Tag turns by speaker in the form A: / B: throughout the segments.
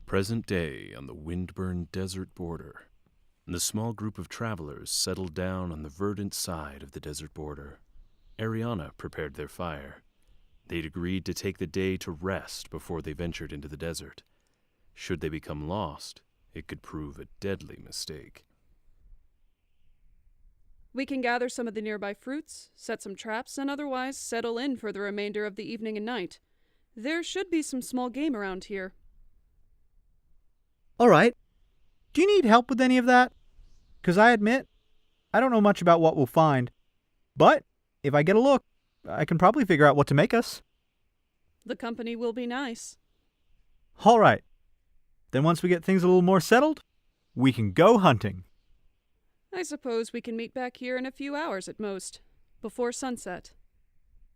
A: Present day on the wind-burned desert border. The small group of travelers settled down on the verdant side of the desert border. Ariana prepared their fire. They'd agreed to take the day to rest before they ventured into the desert. Should they become lost, it could prove a deadly mistake.
B: We can gather some of the nearby fruits, set some traps, and otherwise settle in for the remainder of the evening and night. There should be some small game around here.
C: All right. Do you need help with any of that? 'Cause I admit, I don't know much about what we'll find. But if I get a look, I can probably figure out what to make us.
B: The company will be nice.
C: All right. Then once we get things a little more settled, we can go hunting.
B: I suppose we can meet back here in a few hours at most, before sunset.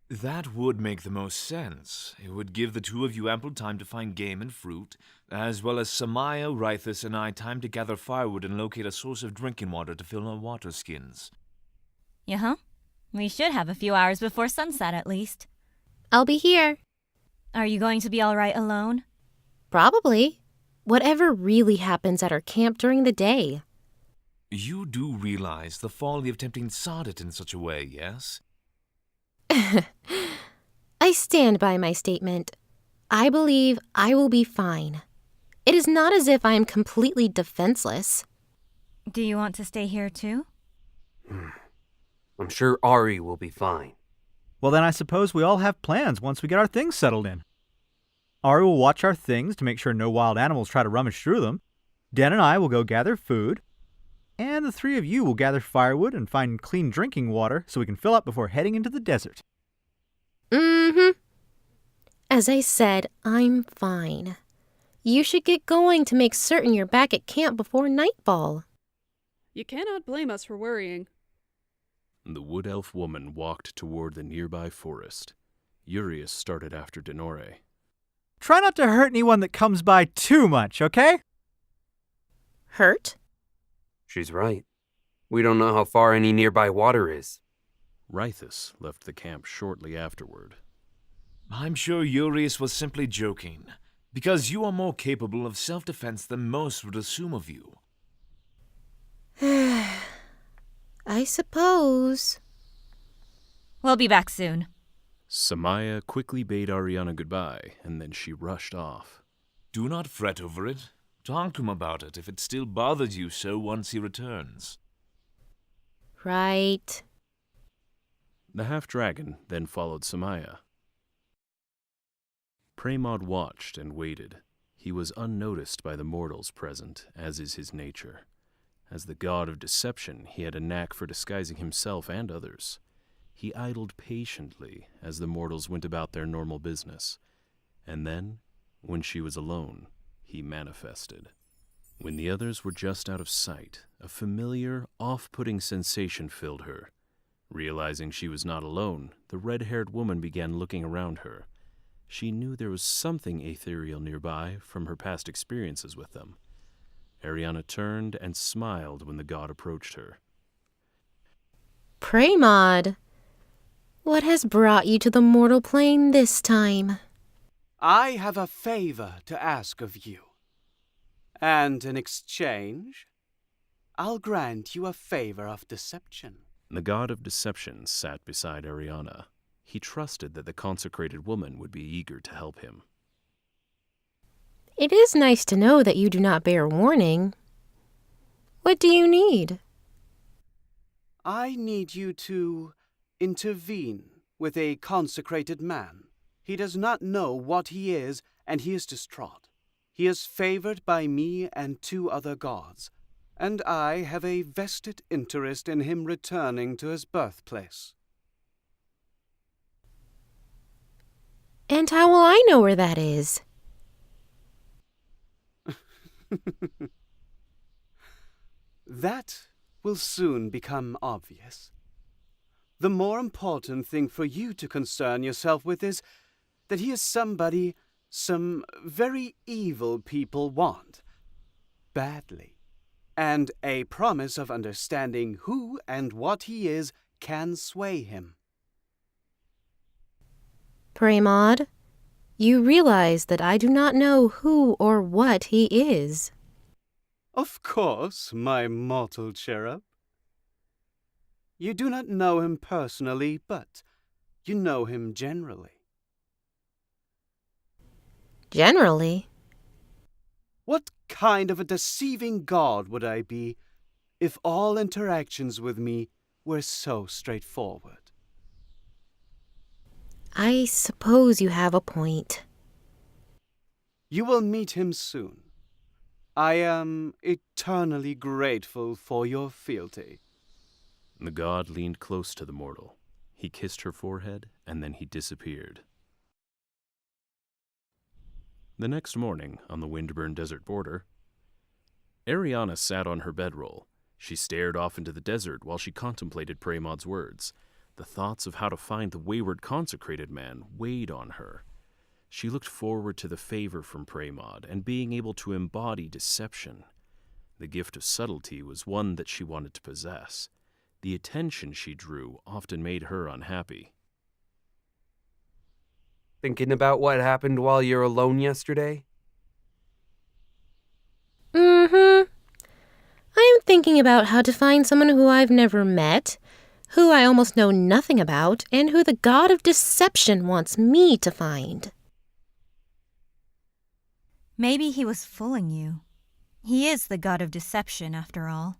D: That would make the most sense. It would give the two of you ample time to find game and fruit, as well as Samaya, Rythus, and I time to gather firewood and locate a source of drinking water to fill our water skins.
E: Yeah, we should have a few hours before sunset at least.
F: I'll be here.
E: Are you going to be all right alone?
F: Probably. Whatever really happens at our camp during the day.
D: You do realize the folly of tempting Sadet in such a way, yes?
F: I stand by my statement. I believe I will be fine. It is not as if I am completely defenseless.
E: Do you want to stay here too?
G: I'm sure Ari will be fine.
C: Well, then I suppose we all have plans once we get our things settled in. Ari will watch our things to make sure no wild animals try to rummage through them. Den and I will go gather food. And the three of you will gather firewood and find clean drinking water so we can fill up before heading into the desert.
F: As I said, I'm fine. You should get going to make certain you're back at camp before nightfall.
B: You cannot blame us for worrying.
A: The wood elf woman walked toward the nearby forest. Urius started after Denore.
C: Try not to hurt anyone that comes by too much, okay?
F: Hurt?
G: She's right. We don't know how far any nearby water is.
A: Rythus left the camp shortly afterward.
D: I'm sure Urius was simply joking, because you are more capable of self-defense than most would assume of you.
F: I suppose.
E: We'll be back soon.
A: Samaya quickly bade Ariana goodbye, and then she rushed off.
D: Do not fret over it. Talk to him about it if it still bothers you so once he returns.
F: Right.
A: The half-dragon then followed Samaya. Pramod watched and waited. He was unnoticed by the mortals present, as is his nature. As the god of deception, he had a knack for disguising himself and others. He idled patiently as the mortals went about their normal business. And then, when she was alone, he manifested. When the others were just out of sight, a familiar, off-putting sensation filled her. Realizing she was not alone, the red-haired woman began looking around her. She knew there was something ethereal nearby from her past experiences with them. Ariana turned and smiled when the god approached her.
F: Pramod, what has brought you to the mortal plane this time?
H: I have a favor to ask of you. And in exchange, I'll grant you a favor of deception.
A: The god of deception sat beside Ariana. He trusted that the consecrated woman would be eager to help him.
F: It is nice to know that you do not bear warning. What do you need?
H: I need you to intervene with a consecrated man. He does not know what he is, and he is distraught. He is favored by me and 2 other gods, and I have a vested interest in him returning to his birthplace.
F: And how will I know where that is?
H: That will soon become obvious. The more important thing for you to concern yourself with is that he is somebody some very evil people want badly, and a promise of understanding who and what he is can sway him.
F: Pramod, you realize that I do not know who or what he is.
H: Of course, my mortal cherub. You do not know him personally, but you know him generally.
F: Generally.
H: What kind of a deceiving god would I be if all interactions with me were so straightforward?
F: I suppose you have a point.
H: You will meet him soon. I am eternally grateful for your fealty.
A: The god leaned close to the mortal. He kissed her forehead, and then he disappeared. The next morning, on the wind-burned desert border, Ariana sat on her bedroll. She stared off into the desert while she contemplated Pramod's words. The thoughts of how to find the wayward consecrated man weighed on her. She looked forward to the favor from Pramod and being able to embody deception. The gift of subtlety was one that she wanted to possess. The attention she drew often made her unhappy.
G: Thinking about what happened while you're alone yesterday?
F: I am thinking about how to find someone who I've never met, who I almost know nothing about, and who the god of deception wants me to find.
E: Maybe he was fooling you. He is the god of deception, after all.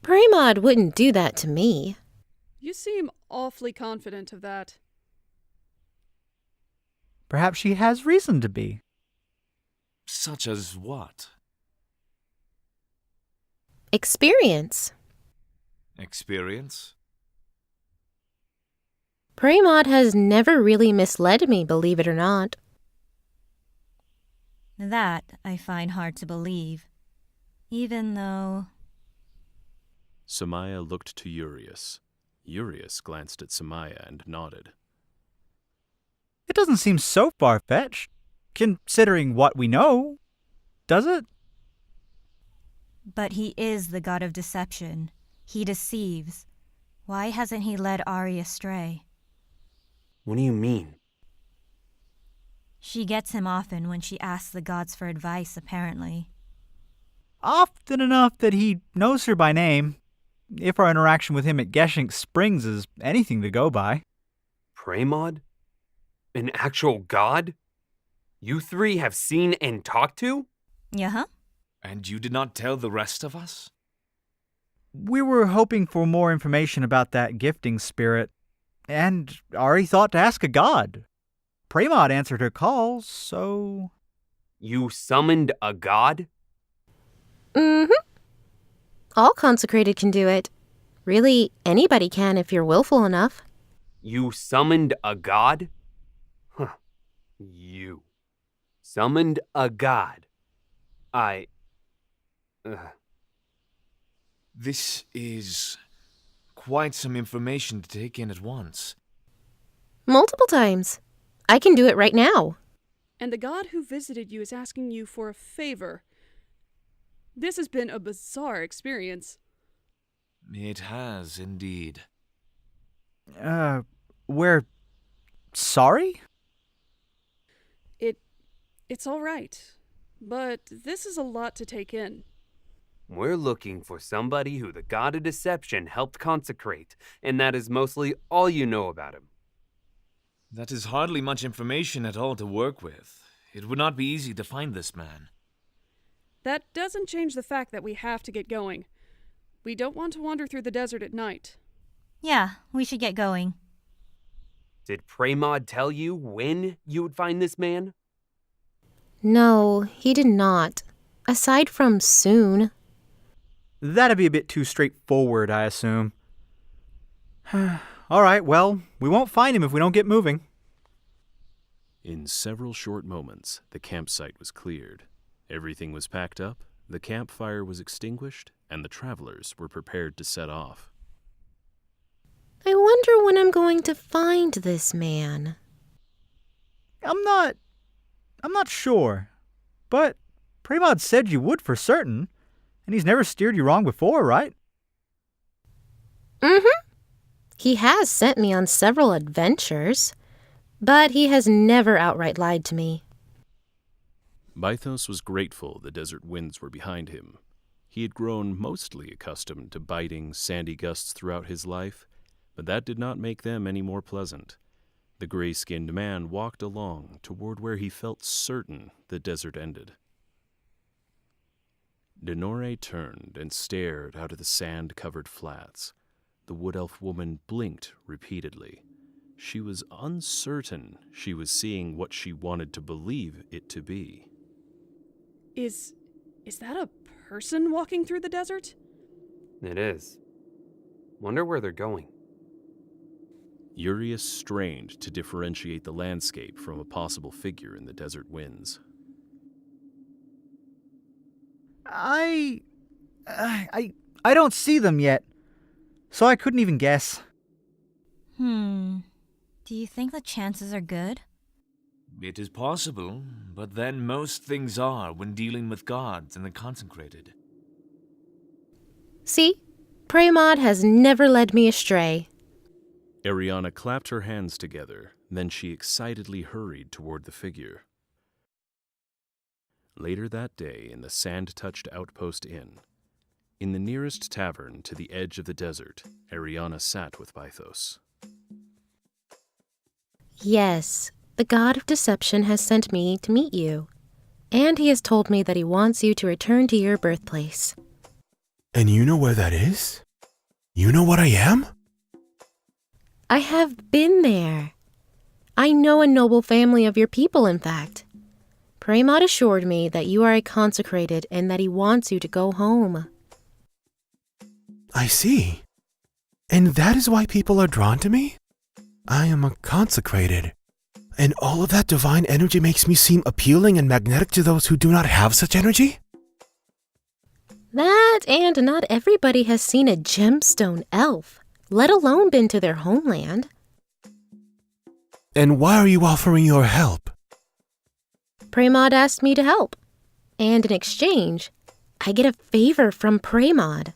F: Pramod wouldn't do that to me.
B: You seem awfully confident of that.
C: Perhaps she has reason to be.
D: Such as what?
F: Experience.
D: Experience?
F: Pramod has never really misled me, believe it or not.
E: That I find hard to believe. Even though...
A: Samaya looked to Urias. Urias glanced at Samaya and nodded.
C: It doesn't seem so far-fetched, considering what we know, does it?
E: But he is the god of deception. He deceives. Why hasn't he led Ari astray?
G: What do you mean?
E: She gets him often when she asks the gods for advice, apparently.
C: Often enough that he knows her by name, if our interaction with him at Geshink Springs is anything to go by.
G: Pramod? An actual god? You three have seen and talked to?
E: Yeah?
D: And you did not tell the rest of us?
C: We were hoping for more information about that gifting spirit, and Ari thought to ask a god. Pramod answered her call, so...
G: You summoned a god?
F: All consecrated can do it. Really, anybody can if you're willful enough.
G: You summoned a god? Huh. You. Summoned a god.
D: This is quite some information to take in at once.
F: Multiple times. I can do it right now.
B: And the god who visited you is asking you for a favor. This has been a bizarre experience.
D: It has, indeed.
C: We're sorry?
B: It's all right. But this is a lot to take in.
G: We're looking for somebody who the god of deception helped consecrate, and that is mostly all you know about him.
D: That is hardly much information at all to work with. It would not be easy to find this man.
B: That doesn't change the fact that we have to get going. We don't want to wander through the desert at night.
E: Yeah, we should get going.
G: Did Pramod tell you when you would find this man?
F: No, he did not. Aside from soon.
C: That'd be a bit too straightforward, I assume. All right, well, we won't find him if we don't get moving.
A: In several short moments, the campsite was cleared. Everything was packed up, the campfire was extinguished, and the travelers were prepared to set off.
F: I wonder when I'm going to find this man.
C: I'm not sure, but Pramod said you would for certain, and he's never steered you wrong before, right?
F: He has sent me on several adventures. but he has never outright lied to me.
A: Bythos was grateful the desert winds were behind him. He had grown mostly accustomed to biting, sandy gusts throughout his life, but that did not make them any more pleasant. The gray-skinned man walked along toward where he felt certain the desert ended. Denore turned and stared out at the sand-covered flats. The wood elf woman blinked repeatedly. She was uncertain she was seeing what she wanted to believe it to be.
B: Is that a person walking through the desert?
G: It is. Wonder where they're going.
A: Urius strained to differentiate the landscape from a possible figure in the desert winds.
C: I don't see them yet, so I couldn't even guess.
E: Do you think the chances are good?
D: It is possible, but then most things are when dealing with gods and the consecrated.
F: See? Pramod has never led me astray.
A: Ariana clapped her hands together, then she excitedly hurried toward the figure. Later that day, in the sand-touched Outpost Inn, in the nearest tavern to the edge of the desert, Ariana sat with Bythos.
F: Yes, the god of deception has sent me to meet you, and he has told me that he wants you to return to your birthplace.
I: And you know where that is? You know what I am?
F: I have been there. I know a noble family of your people, in fact. Pramod assured me that you are a consecrated and that he wants you to go home.
I: I see. And that is why people are drawn to me? I am a consecrated. And all of that divine energy makes me seem appealing and magnetic to those who do not have such energy?
F: That, and not everybody has seen a gemstone elf, let alone been to their homeland.
I: And why are you offering your help?
F: Pramod asked me to help, and in exchange, I get a favor from Pramod.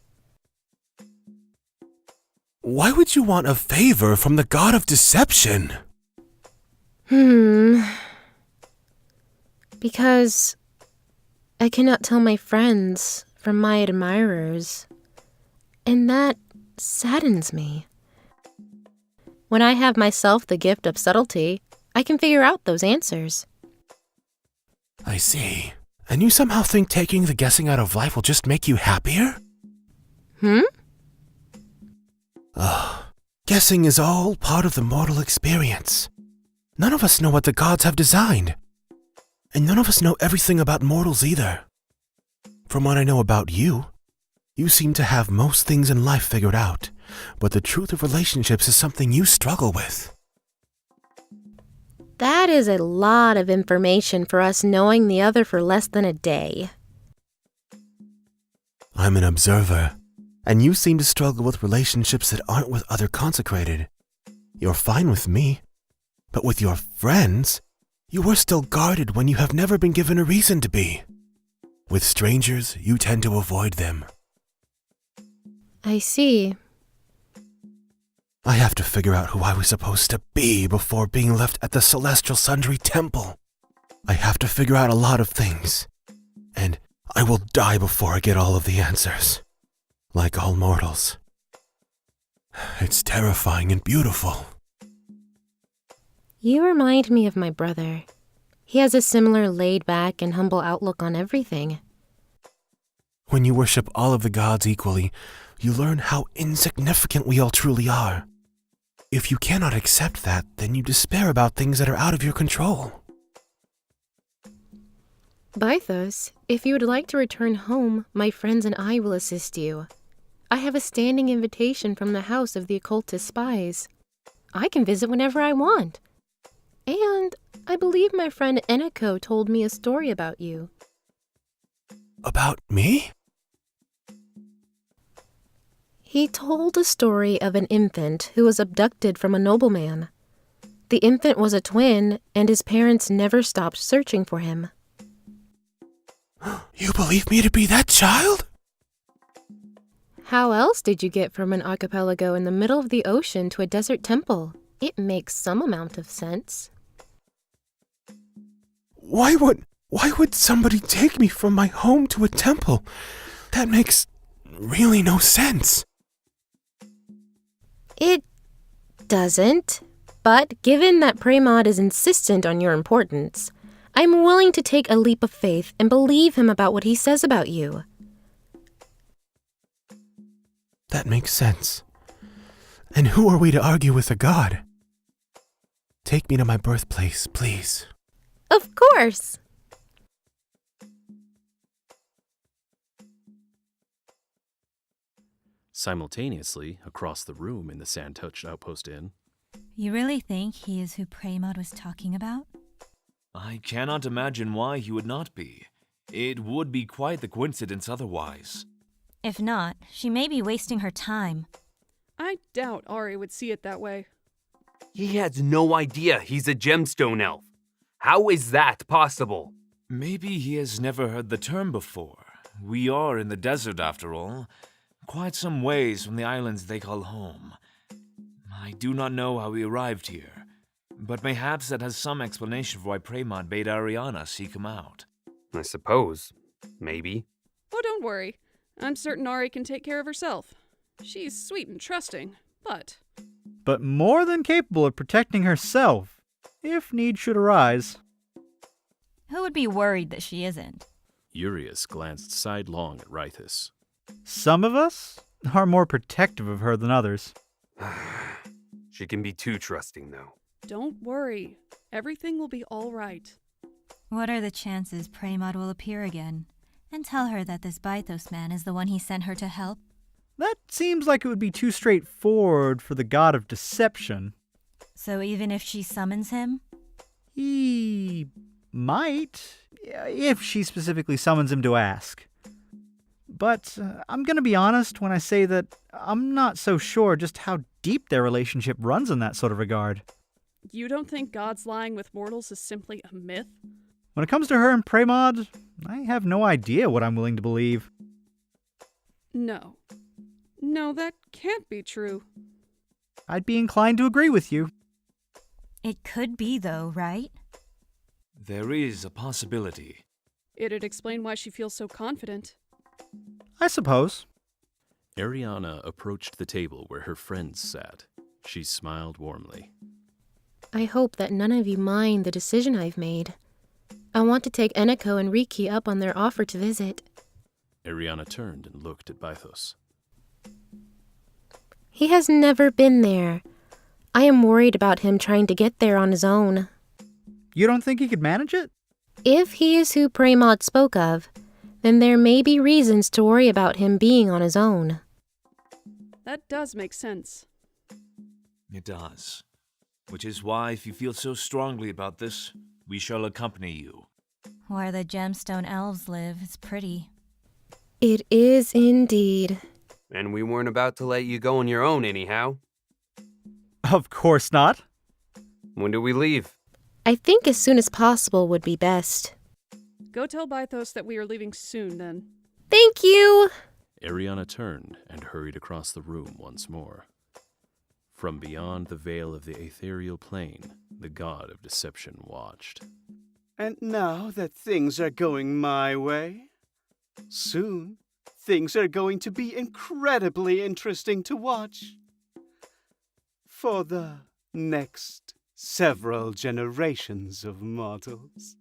I: Why would you want a favor from the god of deception?
F: Because I cannot tell my friends from my admirers, and that saddens me. When I have myself the gift of subtlety, I can figure out those answers.
I: I see. And you somehow think taking the guessing out of life will just make you happier? Guessing is all part of the mortal experience. None of us know what the gods have designed. And none of us know everything about mortals either. From what I know about you, you seem to have most things in life figured out, but the truth of relationships is something you struggle with.
F: That is a lot of information for us knowing the other for less than a day.
I: I'm an observer, and you seem to struggle with relationships that aren't with other consecrated. You're fine with me, but with your friends, you are still guarded when you have never been given a reason to be. With strangers, you tend to avoid them.
F: I see.
I: I have to figure out who I was supposed to be before being left at the Celestial Sundry Temple. I have to figure out a lot of things, and I will die before I get all of the answers. Like all mortals. It's terrifying and beautiful.
F: You remind me of my brother. He has a similar laid-back and humble outlook on everything.
I: When you worship all of the gods equally, you learn how insignificant we all truly are. If you cannot accept that, then you despair about things that are out of your control.
F: Bythos, if you would like to return home, my friends and I will assist you. I have a standing invitation from the House of the Occultist Spies. I can visit whenever I want. And I believe my friend Eniko told me a story about you.
I: About me?
F: He told a story of an infant who was abducted from a nobleman. The infant was a twin, and his parents never stopped searching for him.
I: You believe me to be that child?
F: How else did you get from an archipelago in the middle of the ocean to a desert temple? It makes some amount of sense.
I: why would somebody take me from my home to a temple? That makes really no sense.
F: It doesn't, but given that Pramod is insistent on your importance, I'm willing to take a leap of faith and believe him about what he says about you.
I: That makes sense. And who are we to argue with a god? Take me to my birthplace, please.
F: Of course!
A: Simultaneously, across the room in the Sand-Touched Outpost Inn,
E: You really think he is who Pramod was talking about?
D: I cannot imagine why he would not be. It would be quite the coincidence otherwise.
E: If not, she may be wasting her time.
B: I doubt Ari would see it that way.
G: He has no idea he's a gemstone elf. How is that possible?
D: Maybe he has never heard the term before. We are in the desert, after all. Quite some ways from the islands they call home. I do not know how he arrived here, but mayhaps that has some explanation for why Pramod bade Ariana seek him out.
G: I suppose. Maybe.
B: Oh, don't worry. I'm certain Ari can take care of herself. She's sweet and trusting, but
C: more than capable of protecting herself, if need should arise.
E: Who would be worried that she isn't?
A: Urius glanced sidelong at Rythus.
C: Some of us are more protective of her than others.
G: She can be too trusting, though.
B: don't worry. Everything will be all right.
E: What are the chances Pramod will appear again and tell her that this Bythos man is the one he sent her to help?
C: That seems like it would be too straightforward for the god of deception.
E: So even if she summons him?
C: He might, if she specifically summons him to ask. But I'm going to be honest when I say that I'm not so sure just how deep their relationship runs in that sort of regard.
B: You don't think gods lying with mortals is simply a myth?
C: When it comes to her and Pramod, I have no idea what I'm willing to believe.
B: No. No, that can't be true.
C: I'd be inclined to agree with you.
E: It could be, though, right?
D: There is a possibility.
B: It'd explain why she feels so confident.
C: I suppose.
A: Ariana approached the table where her friends sat. She smiled warmly.
F: I hope that none of you mind the decision I've made. I want to take Eniko and Riki up on their offer to visit.
A: Ariana turned and looked at Bythos.
F: He has never been there. I am worried about him trying to get there on his own.
C: You don't think he could manage it?
F: If he is who Pramod spoke of, then there may be reasons to worry about him being on his own.
B: That does make sense.
D: It does. Which is why, if you feel so strongly about this, we shall accompany you.
E: Where the gemstone elves live is pretty.
F: It is indeed.
G: And we weren't about to let you go on your own anyhow.
C: Of course not.
G: When do we leave?
F: I think as soon as possible would be best.
B: Go tell Bythos that we are leaving soon, then.
F: Thank you!
A: Ariana turned and hurried across the room once more. From beyond the veil of the ethereal plane, the god of deception watched.
H: And now that things are going my way, soon things are going to be incredibly interesting to watch. For the next several generations of mortals.